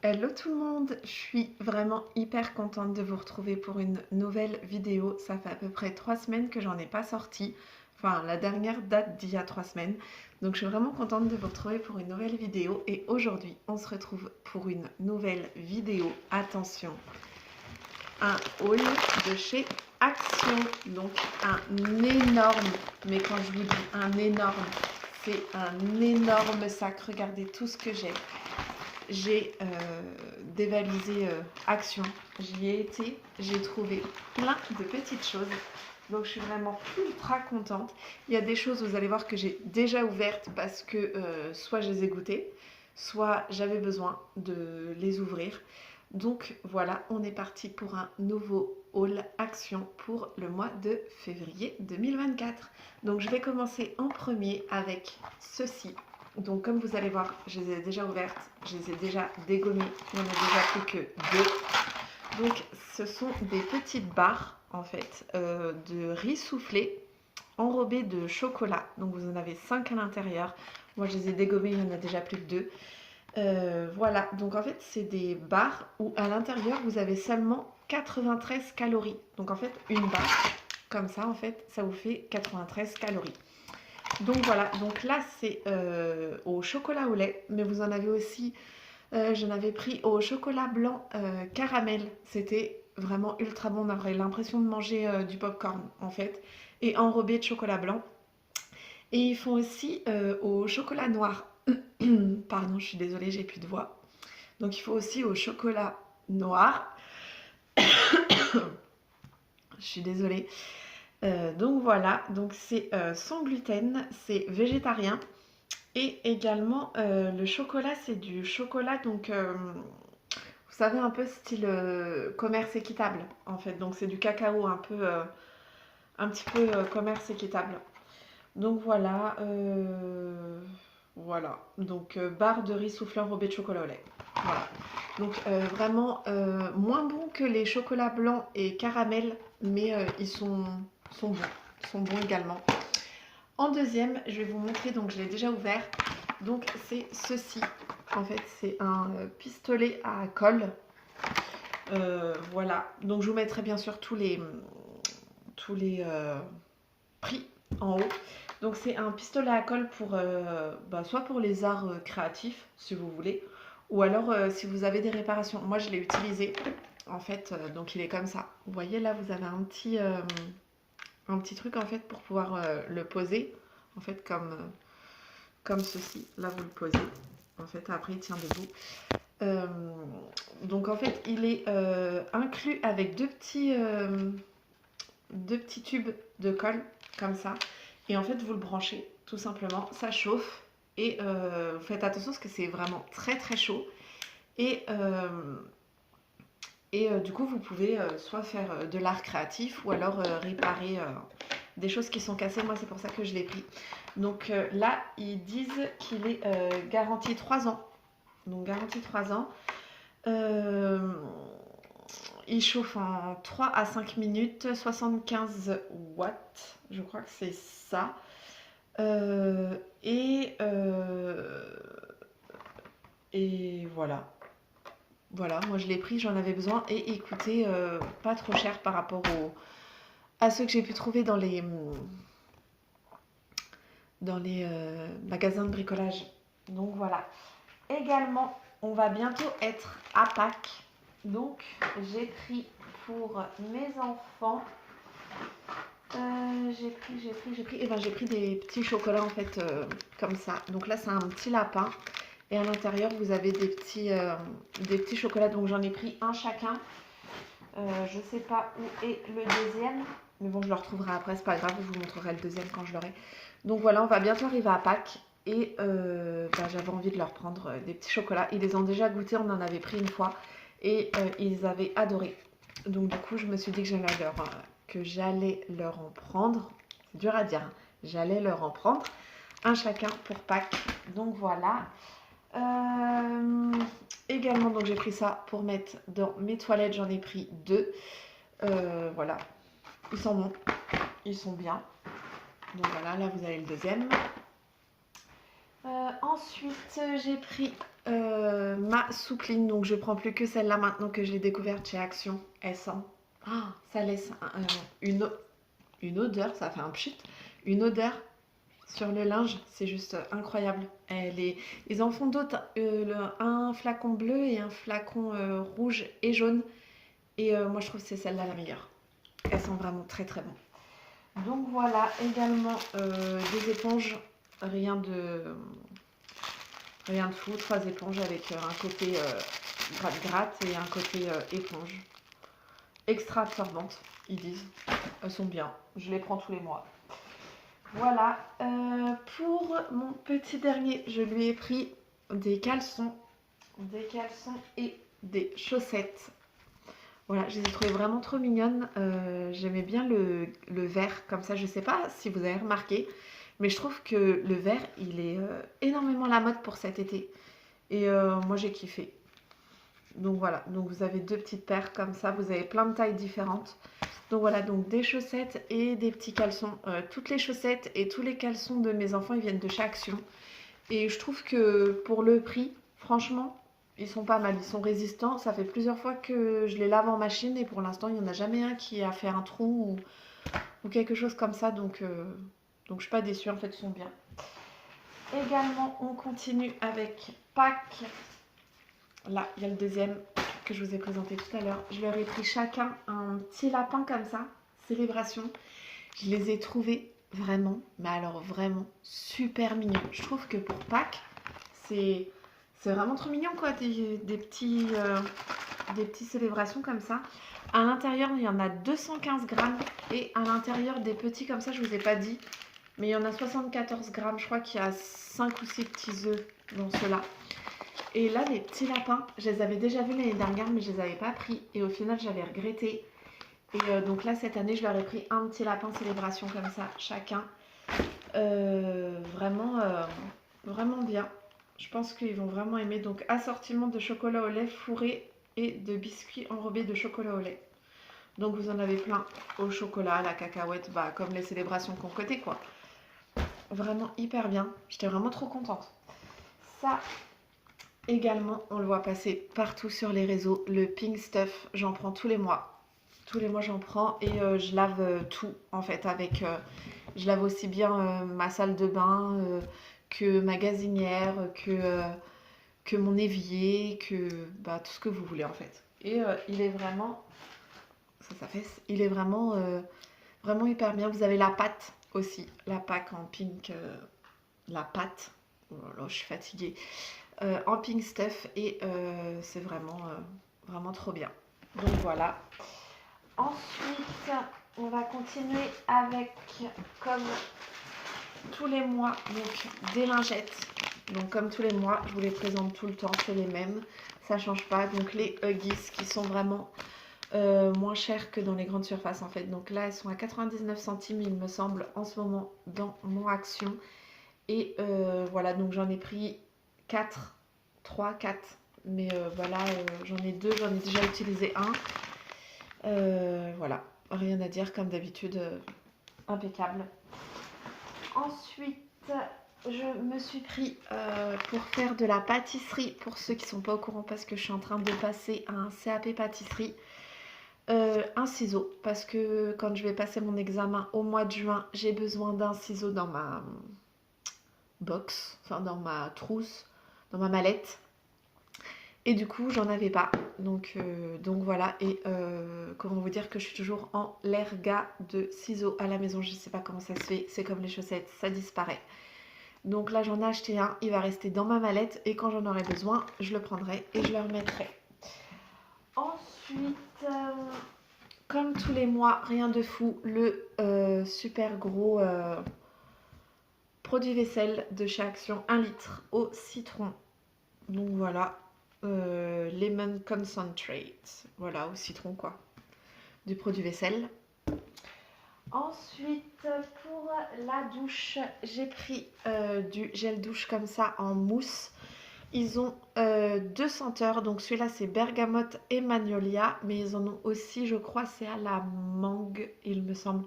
Hello tout le monde, je suis vraiment hyper contente de vous retrouver pour une nouvelle vidéo. Ça fait à peu près 3 semaines que j'en ai pas sorti. Enfin, la dernière date d'il y a 3 semaines. Donc je suis vraiment contente de vous retrouver pour une nouvelle vidéo. Et aujourd'hui, on se retrouve pour une nouvelle vidéo. Attention, un haul de chez Action. Donc un énorme, mais quand je vous dis un énorme, c'est un énorme sac. Regardez tout ce que j'ai. J'ai dévalisé Action. J'y ai été, j'ai trouvé plein de petites choses. Donc je suis vraiment ultra contente. Il y a des choses, vous allez voir, que j'ai déjà ouvertes parce que soit je les ai goûtées, soit j'avais besoin de les ouvrir. Donc voilà, on est parti pour un nouveau haul Action pour le mois de février 2024. Donc je vais commencer en premier avec ceci. Donc comme vous allez voir, je les ai déjà ouvertes, je les ai déjà dégommées, il n'y en a déjà plus que deux. Donc ce sont des petites barres en fait de riz soufflé enrobées de chocolat. Donc vous en avez 5 à l'intérieur. Moi je les ai dégommées, il n'y en a déjà plus que deux. Voilà, donc en fait c'est des barres où à l'intérieur vous avez seulement 93 calories. Donc en fait une barre comme ça en fait ça vous fait 93 calories. Donc voilà, donc là c'est au chocolat au lait, mais vous en avez aussi, j'en avais pris au chocolat blanc caramel. C'était vraiment ultra bon, on avait l'impression de manger du popcorn en fait, et enrobé de chocolat blanc. Et ils font aussi au chocolat noir. Pardon, je suis désolée, j'ai plus de voix. Donc il faut aussi au chocolat noir. Je suis désolée. Donc voilà, donc c'est sans gluten, c'est végétarien. Et également, le chocolat, c'est du chocolat, donc vous savez, un peu style commerce équitable, en fait. Donc c'est du cacao un peu, un petit peu commerce équitable. Donc voilà, voilà. Donc barre de riz soufflé enrobé de chocolat au lait. Voilà. Donc vraiment moins bon que les chocolats blancs et caramel, mais ils sont bons. Ils sont bons également. En deuxième, je vais vous montrer, donc je l'ai déjà ouvert. Donc c'est ceci. En fait, c'est un pistolet à colle. Voilà. Donc je vous mettrai bien sûr tous les prix en haut. Donc c'est un pistolet à colle pour soit pour les arts créatifs, si vous voulez, ou alors si vous avez des réparations. Moi je l'ai utilisé. En fait, donc il est comme ça. Vous voyez là, vous avez un petit truc en fait pour pouvoir le poser. En fait, comme ceci. Là, vous le posez. En fait, après, il tient debout. Euh, donc, en fait, il est inclus avec deux petits tubes de colle, comme ça. Et en fait, vous le branchez, tout simplement. Ça chauffe. Et vous faites attention parce que c'est vraiment très, très chaud. Et, du coup, vous pouvez soit faire de l'art créatif ou alors réparer des choses qui sont cassées. Moi, c'est pour ça que je l'ai pris. Donc là, ils disent qu'il est garanti 3 ans. Donc garanti 3 ans. Euh, il chauffe en 3 à 5 minutes, 75 watts. Je crois que c'est ça. Euh, et, euh, et voilà. Voilà, moi je l'ai pris, j'en avais besoin et il coûtait pas trop cher par rapport à ceux que j'ai pu trouver dans les magasins de bricolage. Donc voilà. Également, on va bientôt être à Pâques. Donc j'ai pris pour mes enfants, j'ai pris des petits chocolats en fait comme ça. Donc là c'est un petit lapin et à l'intérieur vous avez des petits chocolats. Donc j'en ai pris un chacun. Je sais pas où est le deuxième, mais bon, je le retrouverai après, c'est pas grave, je vous montrerai le deuxième quand je l'aurai. Donc voilà, on va bientôt arriver à Pâques et j'avais envie de leur prendre des petits chocolats. Ils les ont déjà goûtés, on en avait pris une fois et ils avaient adoré. Donc du coup, je me suis dit que j'allais leur en prendre. C'est dur à dire, hein. J'allais leur en prendre un chacun pour Pâques. Donc voilà. Euh, Également, donc j'ai pris ça pour mettre dans mes toilettes. J'en ai pris deux. Voilà, ils sont bons, ils sont bien. Donc voilà, là vous avez le deuxième. Ensuite, j'ai pris ma soupline. Donc, je prends plus que celle-là maintenant que je l'ai découverte chez Action. Elle sent. Ah, ça laisse une, une odeur, ça fait un pchit. Une odeur sur le linge, c'est juste incroyable. Ils en font d'autres, un flacon bleu et un flacon rouge et jaune. Et moi, je trouve que c'est celle-là la meilleure. Elles sont vraiment très très bon. Donc voilà, également des éponges, rien de, rien de fou, 3 éponges avec un côté gratte-gratte et un côté éponge. Extra absorbantes, ils disent. Elles sont bien, je les prends tous les mois. Voilà, pour mon petit dernier, je lui ai pris des caleçons et des chaussettes. Voilà, je les ai trouvées vraiment trop mignonnes. J'aimais bien le vert, comme ça, je sais pas si vous avez remarqué, mais je trouve que le vert, il est énormément à la mode pour cet été. Et moi, j'ai kiffé. Donc voilà, donc vous avez 2 petites paires comme ça, vous avez plein de tailles différentes. Donc voilà, donc des chaussettes et des petits caleçons. Toutes les chaussettes et tous les caleçons de mes enfants, ils viennent de chez Action. Et je trouve que pour le prix, franchement, ils sont pas mal. Ils sont résistants. Ça fait plusieurs fois que je les lave en machine et pour l'instant, il n'y en a jamais un qui a fait un trou ou quelque chose comme ça. Donc je suis pas déçue. En fait, ils sont bien. Également, on continue avec Pâques. Là, il y a le deuxième que je vous ai présenté tout à l'heure. Je leur ai pris chacun un petit lapin comme ça, célébration. Je les ai trouvés vraiment, mais alors vraiment super mignons. Je trouve que pour Pâques, c'est vraiment trop mignon quoi, des petits célébrations comme ça. À l'intérieur, il y en a 215 grammes et à l'intérieur des petits comme ça, je vous ai pas dit, mais il y en a 74 grammes. Je crois qu'il y a 5 ou 6 petits œufs dans ceux-là. Et là, les petits lapins, je les avais déjà vus l'année dernière, mais je les avais pas pris. Et au final, j'avais regretté. Et donc là, cette année, je leur ai pris un petit lapin célébration comme ça, chacun. Vraiment bien. Je pense qu'ils vont vraiment aimer. Donc, assortiment de chocolat au lait fourré et de biscuits enrobés de chocolat au lait. Donc, vous en avez plein au chocolat, à la cacahuète, bah, comme les célébrations qu'on côté, quoi. Vraiment hyper bien. J'étais vraiment trop contente. Ça, également, on le voit passer partout sur les réseaux. Le Pink Stuff, j'en prends tous les mois. Tous les mois, j'en prends et je lave tout, en fait, avec... je lave aussi bien ma salle de bain que ma gazinière, que mon évier, que bah, tout ce que vous voulez, en fait. Et il est vraiment... Ça fait... Il est vraiment, vraiment hyper bien. Vous avez la pâte aussi. La Pâque en pink... la pâte. Oh là là, je suis fatiguée. En pink stuff et c'est vraiment trop bien. Donc voilà. Ensuite, on va continuer avec, comme tous les mois, donc des lingettes. Donc comme tous les mois, je vous les présente tout le temps, c'est les mêmes. Ça change pas. Donc les Huggies qui sont vraiment moins chères que dans les grandes surfaces en fait. Donc là, elles sont à 99 centimes, il me semble, en ce moment dans mon Action. Et voilà, donc j'en ai pris 4, 3, 4. Mais voilà, j'en ai 2, j'en ai déjà utilisé un. Voilà, rien à dire, comme d'habitude, impeccable. Ensuite, je me suis pris pour faire de la pâtisserie, pour ceux qui ne sont pas au courant, parce que je suis en train de passer à un CAP pâtisserie. Un ciseau, parce que quand je vais passer mon examen au mois de juin, j'ai besoin d'un ciseau dans ma box, enfin dans ma trousse, dans ma mallette. Et du coup, j'en avais pas. Donc voilà. Et comment vous dire que je suis toujours en lerga de ciseaux à la maison. Je sais pas comment ça se fait. C'est comme les chaussettes, ça disparaît. Donc là, j'en ai acheté un. Il va rester dans ma mallette. Et quand j'en aurai besoin, je le prendrai et je le remettrai. Ensuite, comme tous les mois, rien de fou, le super gros produit vaisselle de chez Action, 1 litre au citron. Donc voilà, lemon concentrate, voilà, au citron quoi, du produit vaisselle. Ensuite, pour la douche, j'ai pris du gel douche comme ça en mousse. Ils ont 2 senteurs, donc celui-là c'est bergamote et magnolia, mais ils en ont aussi, je crois, c'est à la mangue, il me semble.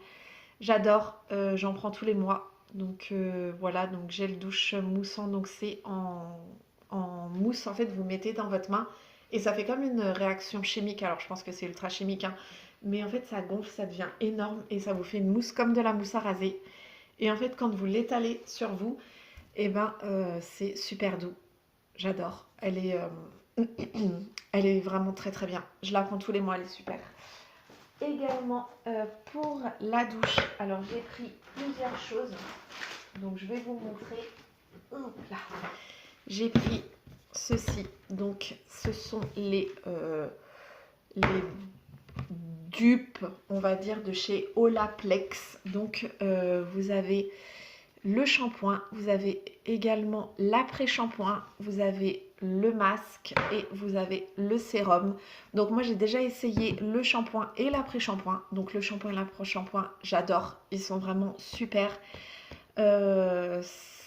J'adore, j'en prends tous les mois. Donc voilà, donc gel douche moussant, donc c'est en mousse, en fait, vous mettez dans votre main et ça fait comme une réaction chimique. Alors je pense que c'est ultra chimique, hein, mais en fait ça gonfle, ça devient énorme et ça vous fait une mousse comme de la mousse à raser. Et en fait, quand vous l'étalez sur vous, et ben c'est super doux. J'adore. Elle est vraiment très très bien. Je la prends tous les mois, elle est super. Également pour la douche, alors j'ai pris plusieurs choses. Donc je vais vous montrer. Hop là. J'ai pris ceci. Donc ce sont les dupes, on va dire, de chez Olaplex. Donc vous avez le shampoing, vous avez également l'après-shampoing, vous avez le masque et vous avez le sérum. Donc moi j'ai déjà essayé le shampoing et l'après-shampoing. Donc le shampoing et l'après-shampoing, j'adore. Ils sont vraiment super.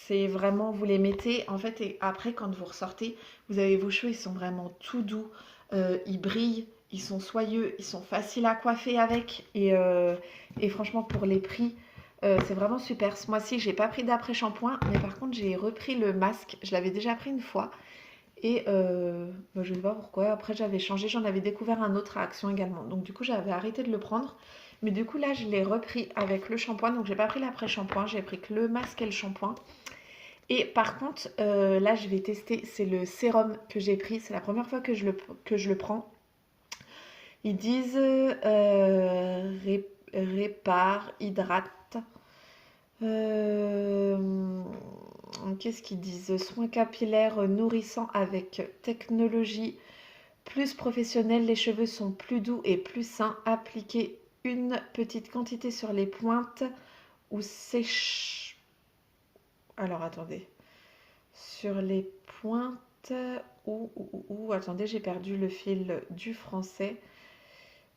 C'est vraiment, vous les mettez en fait et après quand vous ressortez, vous avez vos cheveux, ils sont vraiment tout doux, ils brillent, ils sont soyeux, ils sont faciles à coiffer avec et franchement pour les prix, c'est vraiment super. Ce mois-ci, j'ai pas pris d'après-shampoing, mais par contre j'ai repris le masque, je l'avais déjà pris une fois et bah, je ne sais pas pourquoi, après j'avais changé, j'en avais découvert un autre à Action également, donc du coup j'avais arrêté de le prendre. Mais du coup là je l'ai repris avec le shampoing, donc j'ai pas pris l'après-shampoing, j'ai pris que le masque et le shampoing. Et par contre là je vais tester, c'est le sérum que j'ai pris, c'est la première fois que je le prends. Ils disent répare, hydrate. Qu'est-ce qu'ils disent? Soins capillaires nourrissants avec technologie plus professionnelle. Les cheveux sont plus doux et plus sains. Appliquez une petite quantité sur les pointes ou sèche. Alors attendez. Sur les pointes ou attendez, j'ai perdu le fil du français.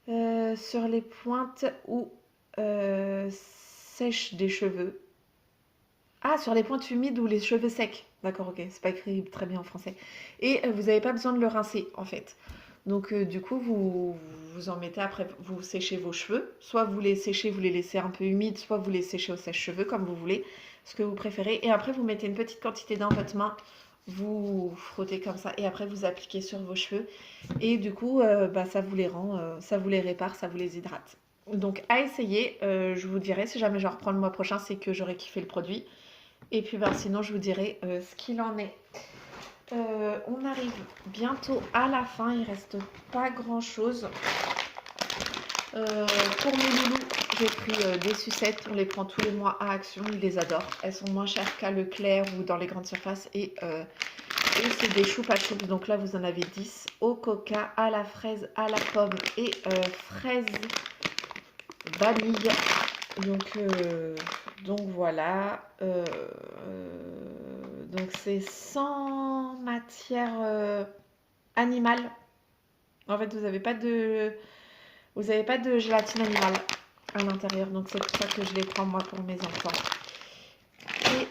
Sur les pointes ou sèche des cheveux. Ah, sur les pointes humides ou les cheveux secs. D'accord, ok, c'est pas écrit très bien en français. Et vous n'avez pas besoin de le rincer en fait. Donc du coup, vous en mettez après, vous séchez vos cheveux. Soit vous les séchez, vous les laissez un peu humides, soit vous les séchez au sèche-cheveux comme vous voulez, ce que vous préférez. Et après, vous mettez une petite quantité dans votre main, vous frottez comme ça et après vous appliquez sur vos cheveux. Et du coup, bah, ça vous les rend, ça vous les répare, ça vous les hydrate. Donc à essayer, je vous dirai si jamais je reprends le mois prochain, c'est que j'aurai kiffé le produit. Et puis ben, sinon, je vous dirai ce qu'il en est. On arrive bientôt à la fin, il reste pas grand chose. Pour mes loulous, j'ai pris des sucettes, on les prend tous les mois à Action, ils les adorent. Elles sont moins chères qu'à Leclerc ou dans les grandes surfaces et c'est des choupa choups. Donc là, vous en avez 10 au coca, à la fraise, à la pomme et fraise vanille. Donc voilà. Donc c'est sans matière animale. En fait, vous n'avez pas de gélatine animale à l'intérieur. Donc c'est pour ça que je les prends moi pour mes enfants. Et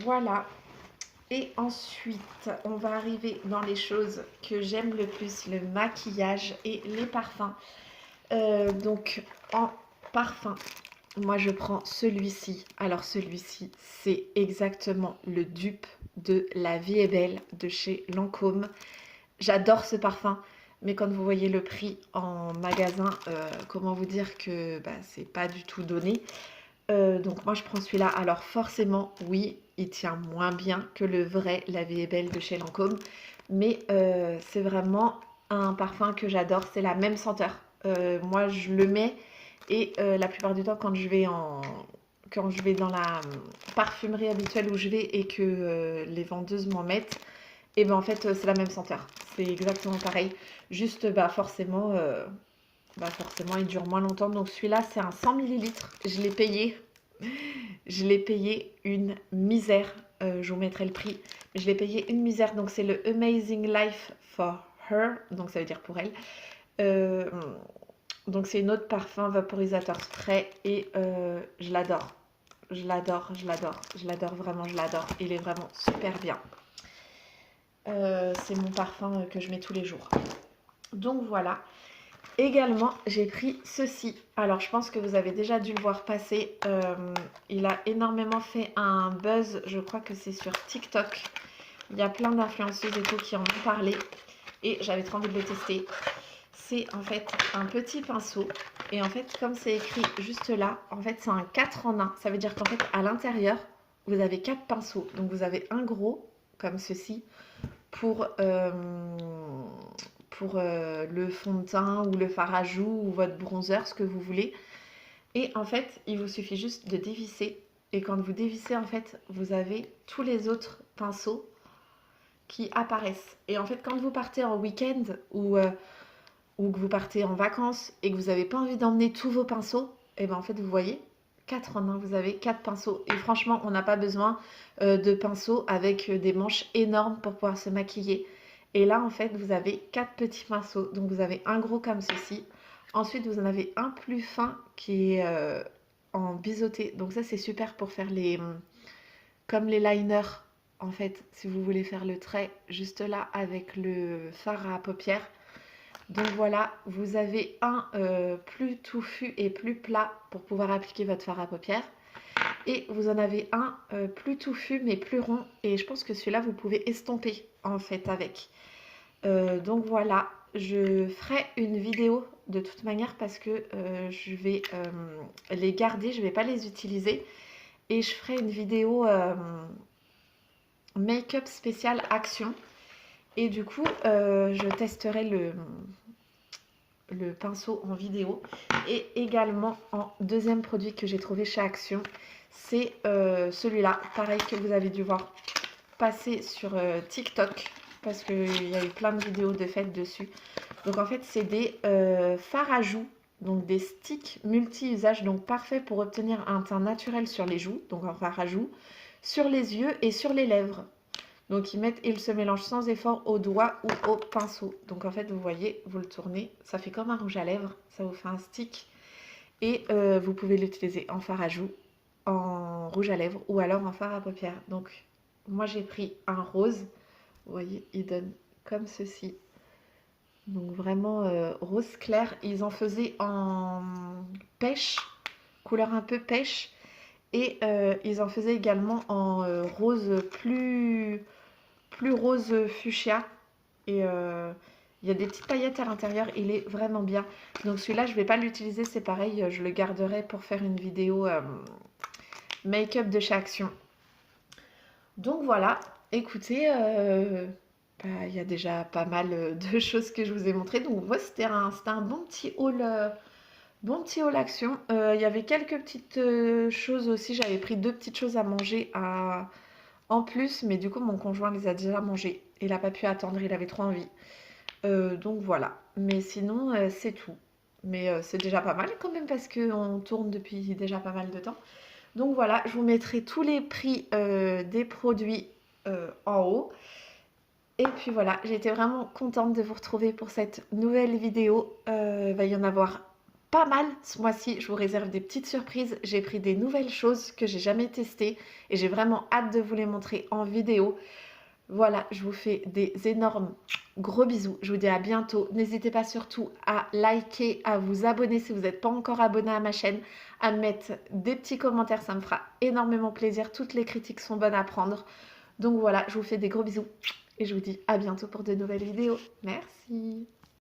voilà. Et ensuite, on va arriver dans les choses que j'aime le plus, le maquillage et les parfums. Donc en parfum, moi je prends celui-ci. Alors celui-ci, c'est exactement le dupe de La Vie est Belle de chez Lancôme. J'adore ce parfum, mais quand vous voyez le prix en magasin, comment vous dire que bah, c'est pas du tout donné. Donc moi je prends celui-là. Alors forcément, oui, il tient moins bien que le vrai La Vie est Belle de chez Lancôme, mais c'est vraiment un parfum que j'adore. C'est la même senteur. Moi je le mets et la plupart du temps quand je vais dans la parfumerie habituelle où je vais et que les vendeuses m'en mettent, et ben en fait c'est la même senteur. C'est exactement pareil. Juste forcément il dure moins longtemps. Donc celui-là c'est un 100 ml. Je l'ai payé une misère. Je vous mettrai le prix. Mais je l'ai payé une misère. Donc c'est le Amazing Life for Her. Donc ça veut dire pour elle. Donc c'est une autre parfum vaporisateur spray. Et je l'adore. Je l'adore, je l'adore. Je l'adore vraiment, je l'adore. Il est vraiment super bien. C'est mon parfum que je mets tous les jours. Donc voilà. Également, j'ai pris ceci. Alors, je pense que vous avez déjà dû le voir passer. Il a énormément fait un buzz. Je crois que c'est sur TikTok. Il y a plein d'influenceuses et tout qui en ont parlé. Et j'avais trop envie de le tester. C'est en fait un petit pinceau. Et en fait, comme c'est écrit juste là, en fait, c'est un 4 en 1. Ça veut dire qu'en fait, à l'intérieur, vous avez 4 pinceaux. Donc, vous avez un gros, comme ceci, pour le fond de teint ou le fard à joues ou votre bronzer, ce que vous voulez. Et en fait, il vous suffit juste de dévisser. Et quand vous dévissez, en fait, vous avez tous les autres pinceaux qui apparaissent. Et en fait, quand vous partez en week-end ou que vous partez en vacances et que vous n'avez pas envie d'emmener tous vos pinceaux, et bien en fait, vous voyez, 4 en 1, vous avez 4 pinceaux. Et franchement, on n'a pas besoin de pinceaux avec des manches énormes pour pouvoir se maquiller. Et là, en fait, vous avez 4 petits pinceaux. Donc, vous avez un gros comme ceci. Ensuite, vous en avez un plus fin qui est en biseauté. Donc, ça, c'est super pour faire comme les liners. En fait, si vous voulez faire le trait juste là avec le fard à paupières. Donc voilà, vous avez un plus touffu et plus plat pour pouvoir appliquer votre fard à paupières. Et vous en avez un plus touffu mais plus rond. Et je pense que celui-là, vous pouvez estomper en fait avec. Donc voilà, je ferai une vidéo de toute manière parce que je vais les garder, je ne vais pas les utiliser. Et je ferai une vidéo make-up spécial action. Et du coup, je testerai le pinceau en vidéo. Et également en deuxième produit que j'ai trouvé chez Action, c'est celui-là, pareil que vous avez dû voir passer sur TikTok parce qu'il y a eu plein de vidéos de fêtes dessus. Donc en fait, c'est des fards à joues, donc des sticks multi-usages, donc parfait pour obtenir un teint naturel sur les joues, donc un fard à joues, sur les yeux et sur les lèvres. Donc ils se mélangent sans effort au doigt ou au pinceau. Donc en fait, vous voyez, vous le tournez, ça fait comme un rouge à lèvres, ça vous fait un stick. Et vous pouvez l'utiliser en fard à joues, en rouge à lèvres ou alors en fard à paupières. Donc moi j'ai pris un rose, vous voyez, il donne comme ceci. Donc vraiment rose clair. Ils en faisaient en pêche, couleur un peu pêche. Et ils en faisaient également en rose plus rose fuchsia. Et il y a des petites paillettes à l'intérieur. Il est vraiment bien. Donc celui-là, je ne vais pas l'utiliser. C'est pareil, je le garderai pour faire une vidéo make-up de chez Action. Donc voilà, écoutez, il y a déjà pas mal de choses que je vous ai montrées. Donc voilà, c'était un bon petit haul. Bon petit haul Action. Il y avait quelques petites choses aussi. J'avais pris 2 petites choses à manger en plus, mais du coup mon conjoint les a déjà mangées. Il n'a pas pu attendre, il avait trop envie. Donc voilà. Mais sinon, c'est tout. Mais c'est déjà pas mal quand même parce qu'on tourne depuis déjà pas mal de temps. Donc voilà, je vous mettrai tous les prix des produits en haut. Et puis voilà, j'étais vraiment contente de vous retrouver pour cette nouvelle vidéo. Il va y en avoir pas mal ce mois-ci. Je vous réserve des petites surprises. J'ai pris des nouvelles choses que j'ai jamais testées et j'ai vraiment hâte de vous les montrer en vidéo. Voilà, je vous fais des énormes gros bisous. Je vous dis à bientôt. N'hésitez pas surtout à liker, à vous abonner si vous n'êtes pas encore abonné à ma chaîne, à mettre des petits commentaires. Ça me fera énormément plaisir. Toutes les critiques sont bonnes à prendre. Donc voilà, je vous fais des gros bisous et je vous dis à bientôt pour de nouvelles vidéos. Merci.